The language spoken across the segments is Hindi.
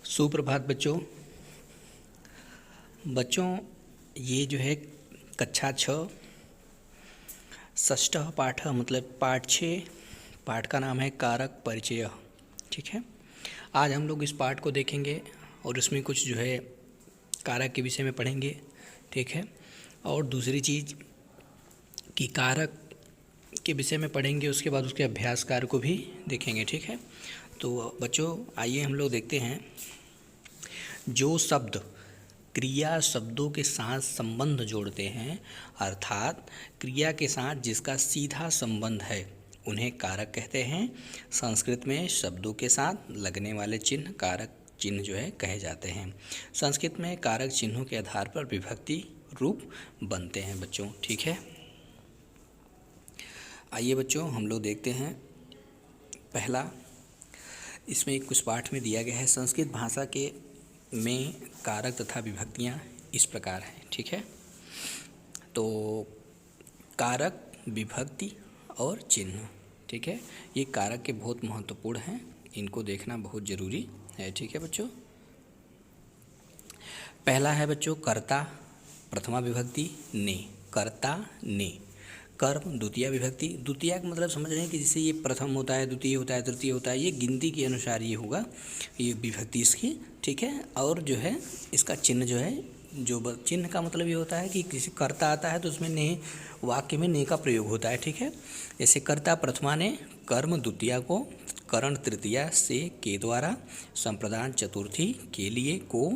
सुप्रभात बच्चों। ये जो है कक्षा 6 षष्ठ पाठ मतलब पाठ 6। पाठ का नाम है कारक परिचय। ठीक है, आज हम लोग इस पाठ को देखेंगे और इसमें कुछ जो है कारक के विषय में पढ़ेंगे। ठीक है, और दूसरी चीज़ कि कारक के विषय में पढ़ेंगे, उसके बाद उसके अभ्यास कार्य को भी देखेंगे। ठीक है, तो बच्चों आइए हम लोग देखते हैं। जो शब्द क्रिया शब्दों के साथ संबंध जोड़ते हैं, अर्थात क्रिया के साथ जिसका सीधा संबंध है, उन्हें कारक कहते हैं। संस्कृत में शब्दों के साथ लगने वाले चिन्ह कारक चिन्ह जो है कहे जाते हैं। संस्कृत में कारक चिन्हों के आधार पर विभक्ति रूप बनते हैं बच्चों। ठीक है, आइए बच्चों हम लोग देखते हैं। पहला, इसमें कुछ पाठ में दिया गया है, संस्कृत भाषा के में कारक तथा विभक्तियाँ इस प्रकार हैं। ठीक है, तो कारक, विभक्ति और चिन्ह। ठीक है, ये कारक के बहुत महत्वपूर्ण हैं, इनको देखना बहुत ज़रूरी है। ठीक है बच्चों, पहला है बच्चों कर्ता, प्रथमा विभक्ति ने, कर्ता ने। कर्म द्वितीय विभक्ति, द्वितीय का मतलब समझ रहे हैं कि जैसे ये प्रथम होता है, द्वितीय होता है, तृतीय होता है, ये गिनती के अनुसार ये होगा, ये विभक्ति इसकी। ठीक है, और जो है इसका चिन्ह जो है, जो चिन्ह का मतलब ये होता है कि किसी कर्ता आता है तो उसमें ने, वाक्य में ने का प्रयोग होता है। ठीक है, जैसे कर्ता प्रथमा ने, कर्म द्वितीय को, करण तृतीया से के द्वारा, संप्रदान चतुर्थी के लिए को,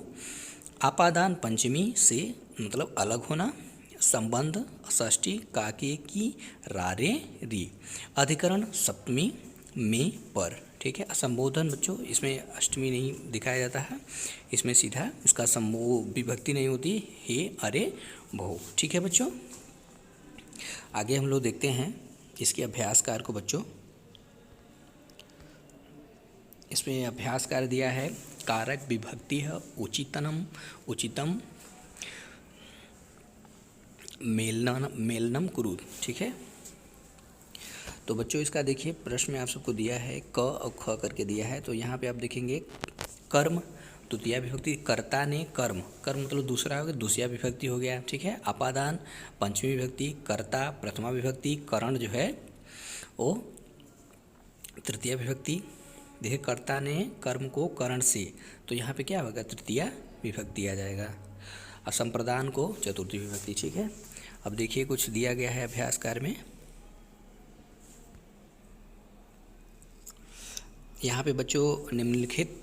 आपादान पंचमी से मतलब अलग होना, संबंध षष्ठी काके की रारे री, अधिकरण सप्तमी में पर। ठीक है, संबोधन बच्चों इसमें अष्टमी नहीं दिखाया जाता है, इसमें सीधा इसका विभक्ति नहीं होती, हे अरे भो। ठीक है बच्चों, आगे हम लोग देखते हैं इसके अभ्यास कार्य को। बच्चों इसमें अभ्यास कार्य दिया है, कारक विभक्ति है उचितम मेलनम कुरु। ठीक है, तो बच्चों इसका देखिए प्रश्न में आप सबको दिया है क और ख करके दिया है। तो यहाँ पे आप देखेंगे कर्म द्वितीय विभक्ति, कर्ता ने कर्म, कर्म मतलब दूसरा हो गया, दूसरा विभक्ति हो गया। ठीक है, अपादान पंचमी विभक्ति, कर्ता प्रथमा विभक्ति, करण जो है वो तृतीय विभक्ति। देखिए कर्ता ने कर्म को करण से, तो यहाँ पे क्या होगा, तृतीय विभक्ति आ जाएगा। असंप्रदान को चतुर्थी विभक्ति। ठीक है, अब देखिए कुछ दिया गया है अभ्यास कार्य में। यहाँ पे बच्चों निम्नलिखित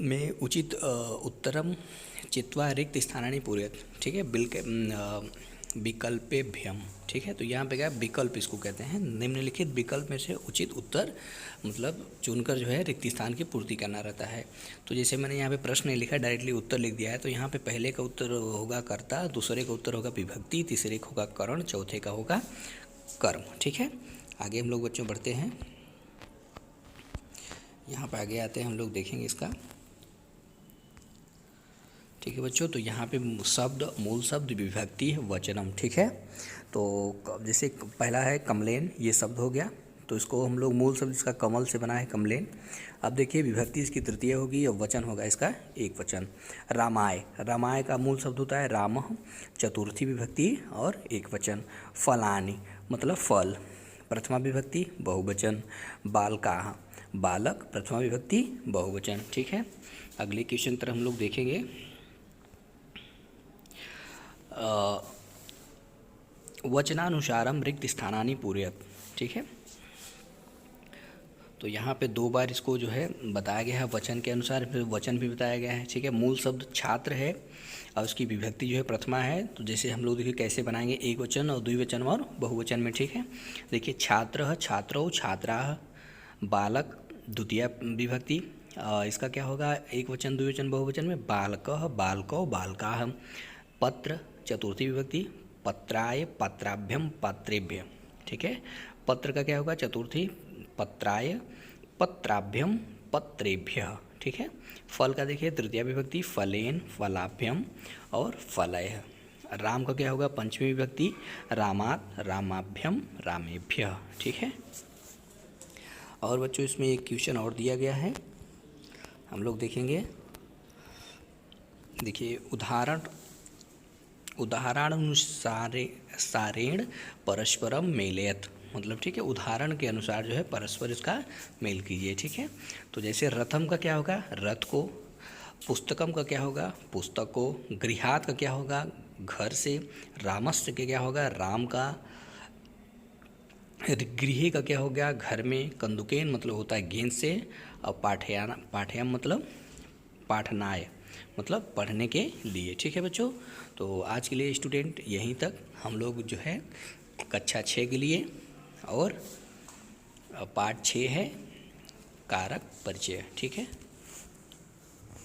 में उचित उत्तरम चित्वा रिक्त स्थानानि पूरयत। ठीक है, विकल्पेभ्यम। ठीक है, तो यहाँ पे क्या विकल्प इसको कहते हैं, निम्नलिखित विकल्प में से उचित उत्तर मतलब चुनकर जो है रिक्त स्थान की पूर्ति करना रहता है। तो जैसे मैंने यहाँ पे प्रश्न नहीं लिखा, डायरेक्टली उत्तर लिख दिया है। तो यहाँ पे पहले का उत्तर होगा कर्ता, दूसरे का उत्तर होगा विभक्ति, तीसरे का होगा करण, चौथे का होगा कर्म। ठीक है, आगे हम लोग बच्चों बढ़ते हैं। यहाँ पर आगे आते हैं, हम लोग देखेंगे इसका। ठीक है बच्चों, तो यहाँ पे शब्द, मूल शब्द, विभक्ति, वचनम। ठीक है, तो जैसे पहला है कमलेन, ये शब्द हो गया, तो इसको हम लोग मूल शब्द इसका कमल से बना है कमलेन। अब देखिए विभक्ति इसकी तृतीय होगी और वचन होगा इसका एक वचन। रामाय, रामाय का मूल शब्द होता है राम, चतुर्थी विभक्ति और एक वचन। फलानी मतलब फल, प्रथमा विभक्ति बहुवचन। बालकाः, बालक प्रथमा विभक्ति बहुवचन। ठीक है, अगले क्वेश्चन तरफ हम लोग देखेंगे। वचनानुसारम रिक्त स्थानानि पूरयत। ठीक है, तो यहाँ पे दो बार इसको जो है बताया गया है वचन के अनुसार, फिर वचन भी बताया गया है। ठीक है, मूल शब्द छात्र है और उसकी विभक्ति जो है प्रथमा है। तो जैसे हम लोग देखिए कैसे बनाएंगे, एक वचन और द्विवचन और बहुवचन में। ठीक है, देखिए छात्र, छात्रौ, छात्राः। बालक द्वितीय विभक्ति, इसका क्या होगा, एक वचन द्विवचन बहुवचन में, बालकः, बालकौ, बालकाः। पत्र चतुर्थी विभक्ति, पत्राय, पत्राभ्यम, पत्रेभ्य। ठीक है, पत्र का क्या होगा, चतुर्थी, पत्राय, पत्राभ्यम, पत्रेभ्य। ठीक है, फल का देखिए तृतीय विभक्ति, फलेन, फलाभ्यम और फलय। राम का क्या होगा, पंचमी विभक्ति, रामात, रामाभ्यम, रामेभ्य। ठीक है, और बच्चों इसमें एक क्वेश्चन और दिया गया है, हम लोग देखेंगे। देखिए उदाहरणानुसारेण परस्परम मेलयत, मतलब ठीक है, उदाहरण के अनुसार जो है परस्पर इसका मेल कीजिए। ठीक है, तो जैसे रथम का क्या होगा, रथ को। पुस्तकम का क्या होगा, पुस्तक को। गृहात का क्या होगा, घर से। रामस्य के क्या होगा, राम का। गृह का क्या हो गया, घर में। कंदुकेन मतलब होता है गेंद से। और पाठयाम मतलब पाठनाय, मतलब पढ़ने के लिए। ठीक है बच्चों, तो आज के लिए स्टूडेंट यहीं तक हम लोग जो है कक्षा 6 के लिए, और पाठ 6 है कारक परिचय। ठीक है।